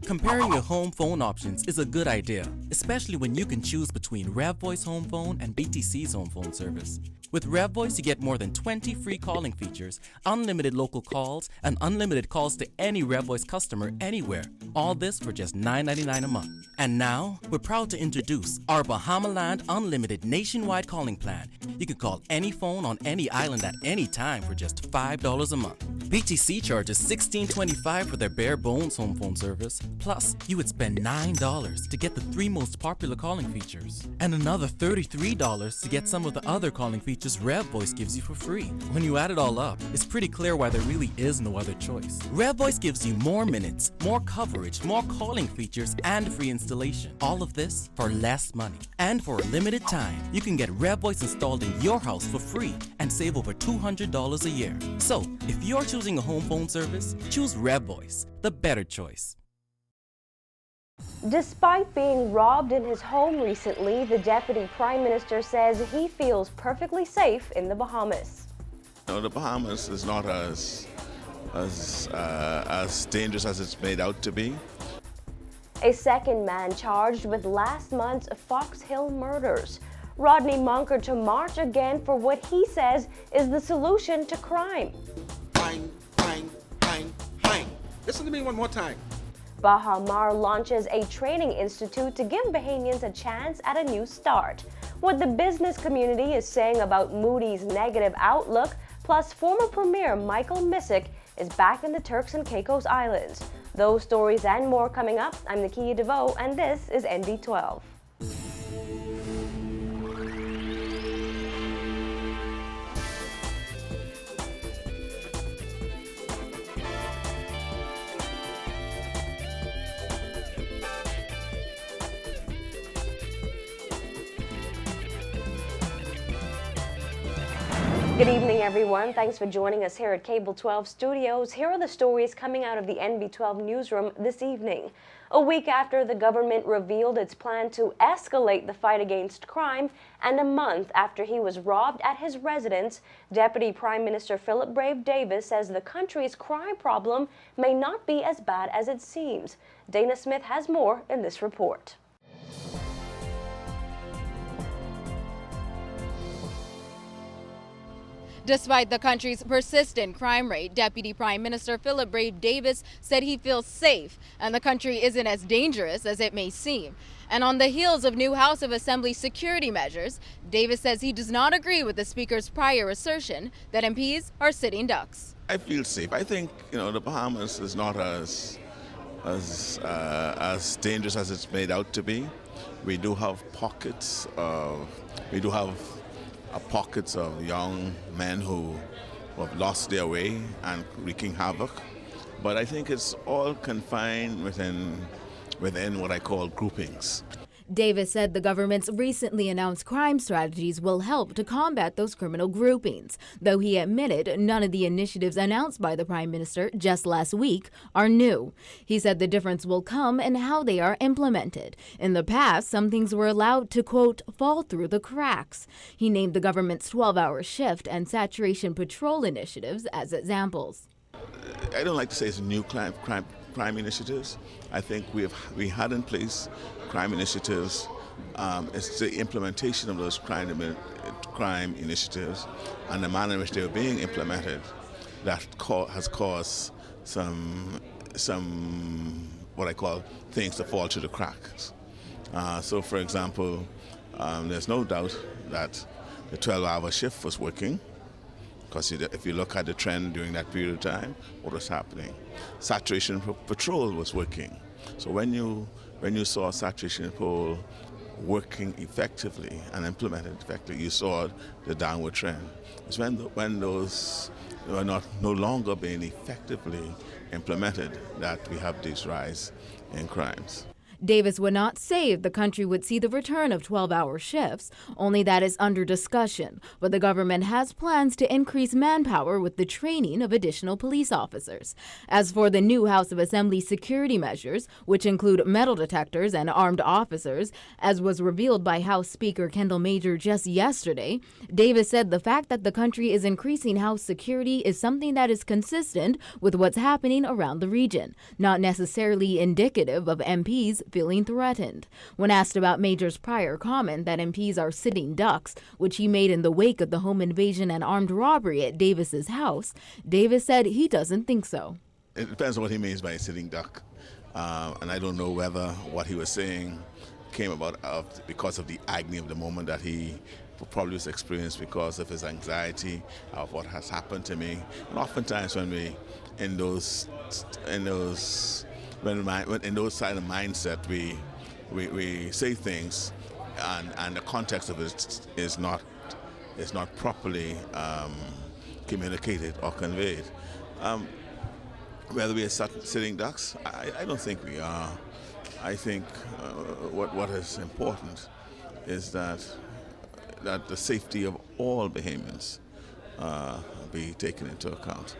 Comparing your home phone options is a good idea, especially when you can choose between RevVoice Home Phone and BTC's home phone service. With RevVoice, you get more than 20 free calling features, unlimited local calls, and unlimited calls to any RevVoice customer anywhere. All this for just $9.99 a month. And now, we're proud to introduce our Bahamaland Unlimited Nationwide Calling Plan. You can call any phone on any island at any time for just $5 a month. BTC charges $16.25 for their bare bones home phone service. Plus, you would spend $9 to get the 3 most popular calling features, and another $33 to get some of the other calling features RevVoice gives you for free. When you add it all up, it's pretty clear why there really is no other choice. RevVoice gives you more minutes, more coverage, more calling features, and free installation. All of this for less money. And for a limited time, you can get RevVoice installed in your house for free and save over $200 a year. So, if you're choosing a home phone service, choose RevVoice, the better choice. Despite being robbed in his home recently, the Deputy Prime Minister says he feels perfectly safe in the Bahamas. No, the Bahamas is not as dangerous as it's made out to be. A second man charged with last month's Fox Hill murders. Rodney Munker to march again for what he says is the solution to crime. Bang, bang, bang, bang. Listen to me one more time. Bahamar launches a training institute to give Bahamians a chance at a new start. What the business community is saying about Moody's negative outlook, plus former Premier Michael Missick is back in the Turks and Caicos Islands. Those stories and more coming up. I'm Nakia DeVoe, and this is NB12. Good evening, everyone. Thanks for joining us here at Cable 12 Studios. Here are the stories coming out of the NB12 newsroom this evening. A week after the government revealed its plan to escalate the fight against crime, and a month after he was robbed at his residence, Deputy Prime Minister Philip Brave Davis says the country's crime problem may not be as bad as it seems. Dana Smith has more in this report. Despite the country's persistent crime rate, Deputy Prime Minister Philip Brave Davis said he feels safe and the country isn't as dangerous as it may seem. And on the heels of new House of Assembly security measures, Davis says he does not agree with the Speaker's prior assertion that MPs are sitting ducks. I feel safe. I think, the Bahamas is not as dangerous as it's made out to be. We do have pockets of young men who have lost their way and wreaking havoc. But I think it's all confined within what I call groupings. Davis said the government's recently announced crime strategies will help to combat those criminal groupings, though he admitted none of the initiatives announced by the Prime Minister just last week are new. He said the difference will come in how they are implemented. In the past, some things were allowed to, quote, fall through the cracks. He named the government's 12-hour shift and saturation patrol initiatives as examples. I don't like to say it's new crime initiatives. I think we had in place crime initiatives. It's the implementation of those crime initiatives and the manner in which they are being implemented that has caused some what I call things to fall through the cracks. So, for example, there's no doubt that the 12-hour shift was working. Because if you look at the trend during that period of time, what was happening? Saturation patrol was working. So when you saw saturation patrol working effectively and implemented effectively, you saw the downward trend. It's when those are no longer being effectively implemented that we have this rise in crimes. Davis would not say if the country would see the return of 12-hour shifts, only that is under discussion. But the government has plans to increase manpower with the training of additional police officers. As for the new House of Assembly security measures, which include metal detectors and armed officers, as was revealed by House Speaker Kendall Major just yesterday, Davis said the fact that the country is increasing House security is something that is consistent with what's happening around the region, not necessarily indicative of MPs feeling threatened. When asked about Major's prior comment that MPs are sitting ducks, which he made in the wake of the home invasion and armed robbery at Davis's house, Davis said he doesn't think so. It depends on what he means by a sitting duck. And I don't know whether what he was saying came about because of the agony of the moment that he probably was experienced because of his anxiety of what has happened to me. And oftentimes when we in those kind of mindset we say things and the context of it is not properly communicated or conveyed. Whether we are sitting ducks, I don't think we are. I think what is important is that the safety of all Bahamians be taken into account.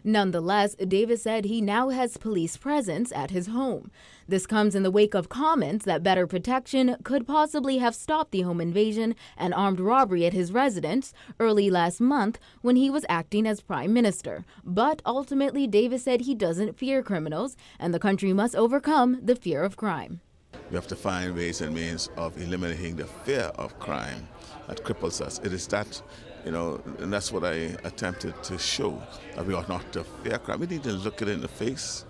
Nonetheless, Davis said he now has police presence at his home. This comes in the wake of comments that better protection could possibly have stopped the home invasion and armed robbery at his residence early last month when he was acting as prime minister. But ultimately, Davis said he doesn't fear criminals and the country must overcome the fear of crime. We have to find ways and means of eliminating the fear of crime that cripples us. It is that, and that's what I attempted to show, that we ought not to fear crime. We need to look it in the face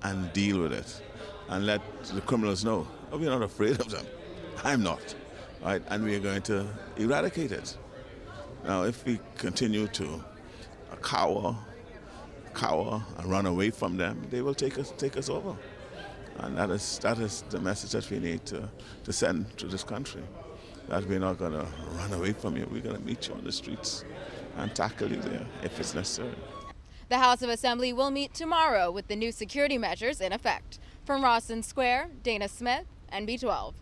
and deal with it and let the criminals know, we're not afraid of them. I'm not, right? And we are going to eradicate it. Now, if we continue to cower and run away from them, they will take us over. And that is the message that we need to send to this country. That we're not going to run away from you. We're going to meet you on the streets and tackle you there if it's necessary. The House of Assembly will meet tomorrow with the new security measures in effect. From Rawson Square, Dana Smith, NB12.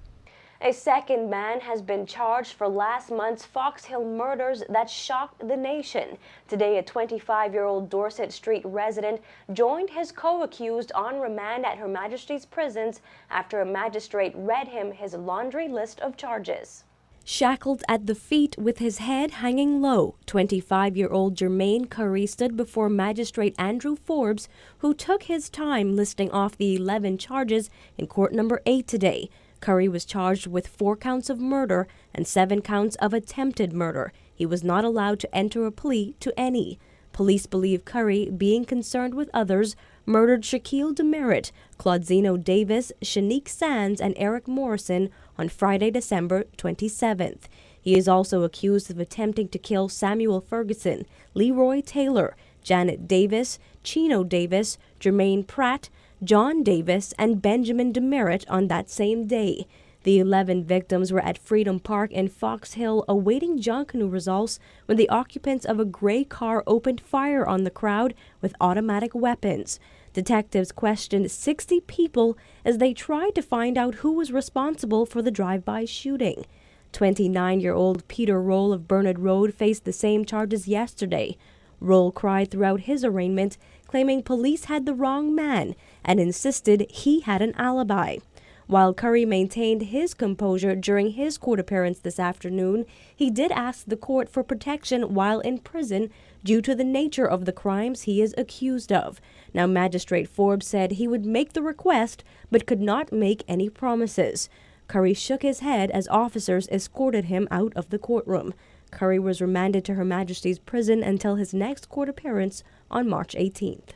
A second man has been charged for last month's Fox Hill murders that shocked the nation. Today, a 25-year-old Dorset Street resident joined his co-accused on remand at Her Majesty's prisons after a magistrate read him his laundry list of charges. Shackled at the feet with his head hanging low, 25-year-old Jermaine Curry stood before Magistrate Andrew Forbes, who took his time listing off the 11 charges in court number 8 today. Curry was charged with 4 counts of murder and 7 counts of attempted murder. He was not allowed to enter a plea to any. Police believe Curry, being concerned with others, murdered Shaquille Demerit, Claudino Davis, Shanique Sands, and Eric Morrison on Friday, December 27th. He is also accused of attempting to kill Samuel Ferguson, Leroy Taylor, Janet Davis, Chino Davis, Jermaine Pratt, John Davis, and Benjamin Demerit on that same day. The 11 victims were at Freedom Park in Fox Hill awaiting Junkanoo results when the occupants of a gray car opened fire on the crowd with automatic weapons. Detectives questioned 60 people as they tried to find out who was responsible for the drive-by shooting. 29-year-old Peter Roll of Bernard Road faced the same charges yesterday. Roll cried throughout his arraignment, claiming police had the wrong man and insisted he had an alibi. While Curry maintained his composure during his court appearance this afternoon, he did ask the court for protection while in prison due to the nature of the crimes he is accused of. Now, Magistrate Forbes said he would make the request but could not make any promises. Curry shook his head as officers escorted him out of the courtroom. Curry was remanded to Her Majesty's prison until his next court appearance on March 18th.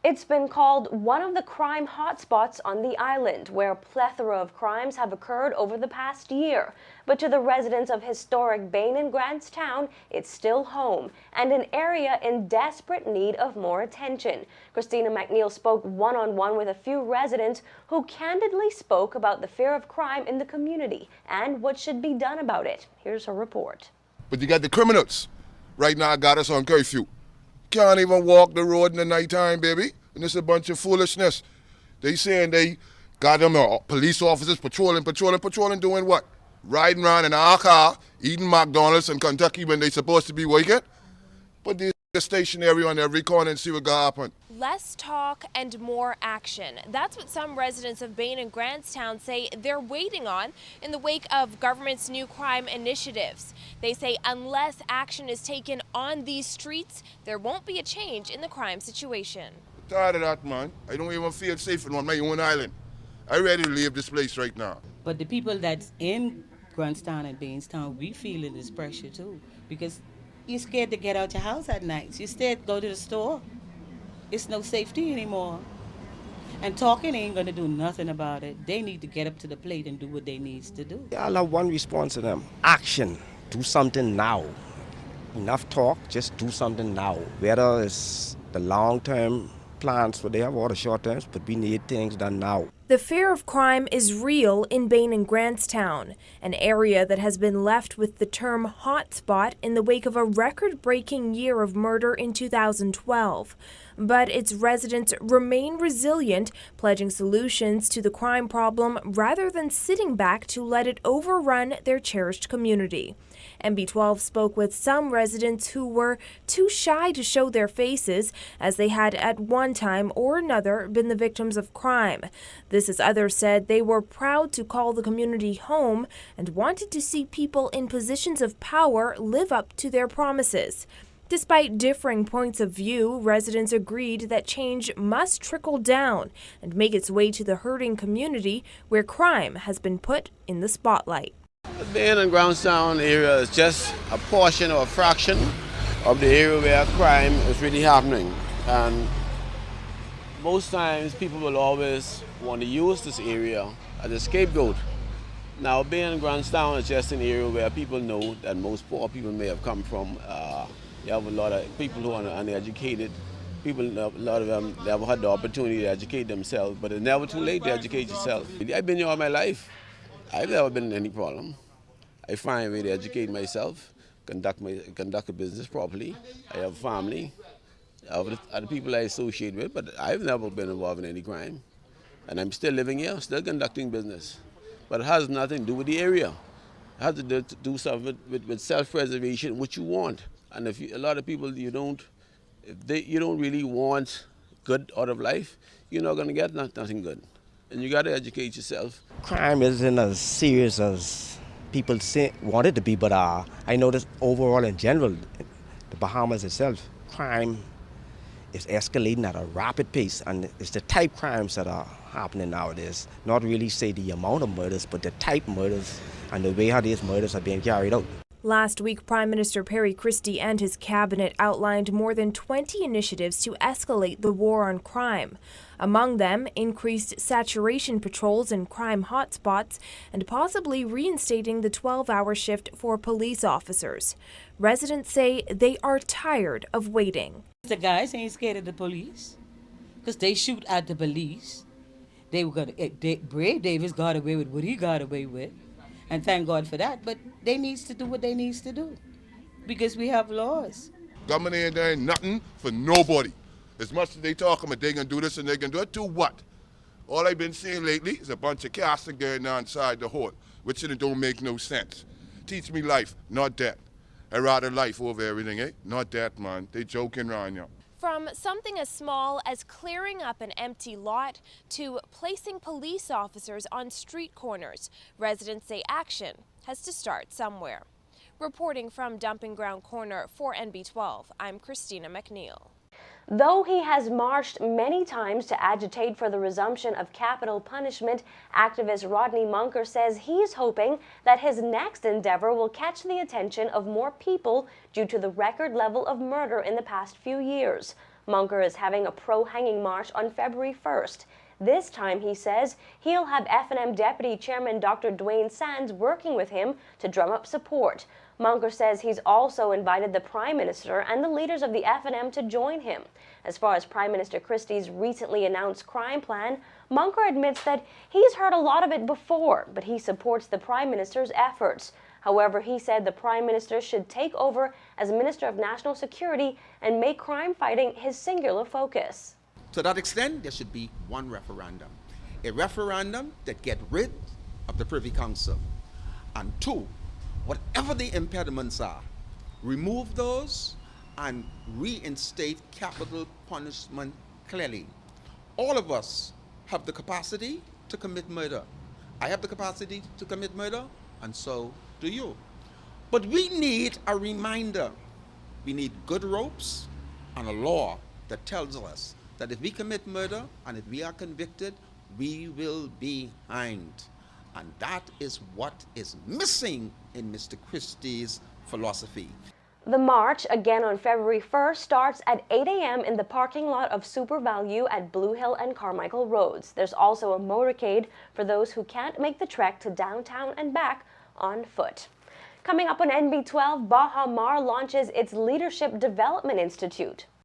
It's been called one of the crime hotspots on the island, where a plethora of crimes have occurred over the past year. But to the residents of historic Bain and Grants Town, it's still home and an area in desperate need of more attention. Christina McNeil spoke one-on-one with a few residents who candidly spoke about the fear of crime in the community and what should be done about it. Here's her report. But you got the criminals. Right now, got us on curfew. Can't even walk the road in the nighttime, baby. And it's a bunch of foolishness. They saying they Got them police officers patrolling, doing what? Riding around in our car, eating McDonald's in Kentucky when they supposed to be working. Put these stationary on every corner and see what gonna happen. Less talk and more action. That's what some residents of Bain and Grantstown say they're waiting on in the wake of government's new crime initiatives. They say unless action is taken on these streets, there won't be a change in the crime situation. I'm tired of that, man. I don't even feel safe on my own island. I'm ready to leave this place right now. But the people that's in Grantstown and Bainstown, we feeling this pressure too, because you're scared to get out your house at night. You're scared to go to the store. It's no safety anymore. And talking ain't gonna do nothing about it. They need to get up to the plate and do what they needs to do. I'll have one response to them. Action. Do something now. Enough talk, just do something now. Whether it's the long-term plans, but they have all the short-terms, but we need things done now. The fear of crime is real in Bain and Grantstown, an area that has been left with the term hotspot in the wake of a record-breaking year of murder in 2012. But its residents remain resilient, pledging solutions to the crime problem rather than sitting back to let it overrun their cherished community. NB12 spoke with some residents who were too shy to show their faces, as they had at one time or another been the victims of crime. This, as others said, they were proud to call the community home and wanted to see people in positions of power live up to their promises. Despite differing points of view, residents agreed that change must trickle down and make its way to the hurting community where crime has been put in the spotlight. The Bain and Grantstown area is just a portion or a fraction of the area where crime is really happening. And most times people will always want to use this area as a scapegoat. Now, Bain and Grantstown is just an area where people know that most poor people may have come from. You have a lot of people who are uneducated. People, a lot of them never had the opportunity to educate themselves, but it's never too late to educate yourself. I've been here all my life. I've never been in any problem. I find a way to educate myself, conduct a business properly. I have a family. I have other people I associate with, but I've never been involved in any crime. And I'm still living here, still conducting business. But it has nothing to do with the area. It has to do something with self-preservation, what you want. And if a lot of people you don't really want good out of life, you're not going to get nothing good. And you got to educate yourself. Crime isn't as serious as people want it to be, but I notice overall in general, the Bahamas itself, crime is escalating at a rapid pace, and it's the type crimes that are happening nowadays. Not really say the amount of murders, but the type murders and the way how these murders are being carried out. Last week, Prime Minister Perry Christie and his cabinet outlined more than 20 initiatives to escalate the war on crime. Among them, increased saturation patrols in crime hotspots and possibly reinstating the 12-hour shift for police officers. Residents say they are tired of waiting. The guys ain't scared of the police because they shoot at the police. Brave Davis got away with what he got away with. And thank God for that, but they needs to do what they needs to do because we have laws. Government ain't doing nothing for nobody. As much as they talk about they can do this and they can do it, to what? All I've been seeing lately is a bunch of casting going on inside the hole, which it don't make no sense. Teach me life, not death. I rather life over everything, eh? Not death, man. They joking around, y'all. From something as small as clearing up an empty lot to placing police officers on street corners, residents say action has to start somewhere. Reporting from Dumping Ground Corner for NB12, I'm Christina McNeil. Though he has marched many times to agitate for the resumption of capital punishment, activist Rodney Munker says he's hoping that his next endeavor will catch the attention of more people due to the record level of murder in the past few years. Munker is having a pro-hanging march on February 1st. This time, he says, he'll have F&M Deputy Chairman Dr. Dwayne Sands working with him to drum up support. Munker says he's also invited the Prime Minister and the leaders of the F&M to join him. As far as Prime Minister Christie's recently announced crime plan, Munker admits that he's heard a lot of it before, but he supports the Prime Minister's efforts. However, he said the Prime Minister should take over as Minister of National Security and make crime fighting his singular focus. To that extent, there should be one referendum. a referendum that get rid of the Privy Council. And two, whatever the impediments are, remove those and reinstate capital punishment clearly. All of us have the capacity to commit murder. I have the capacity to commit murder, and so do you. But we need a reminder. We need good ropes and a law that tells us that if we commit murder and if we are convicted, we will be hanged. And that is what is missing in Mr. Christie's philosophy. The march, again on February 1st, starts at 8 a.m. in the parking lot of Super Value at Blue Hill and Carmichael Roads. There's also a motorcade for those who can't make the trek to downtown and back on foot. Coming up on NB12, Baha Mar launches its Leadership Development Institute.